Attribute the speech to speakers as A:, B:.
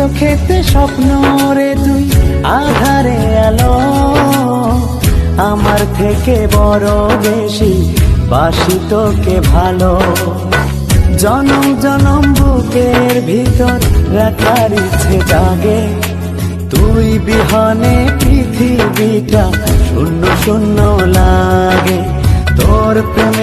A: চোখেতে স্বপ্ন রে তুই আধারে আলো, আমার থেকে বড় বেশি বাসি তোকে ভালো। জনম জনম বুকের ভিতর রাখার ইচ্ছে জাগে, তুই বিহনে পৃথিবীটা শূন্য শূন্য লাগে। তোর প্রেমে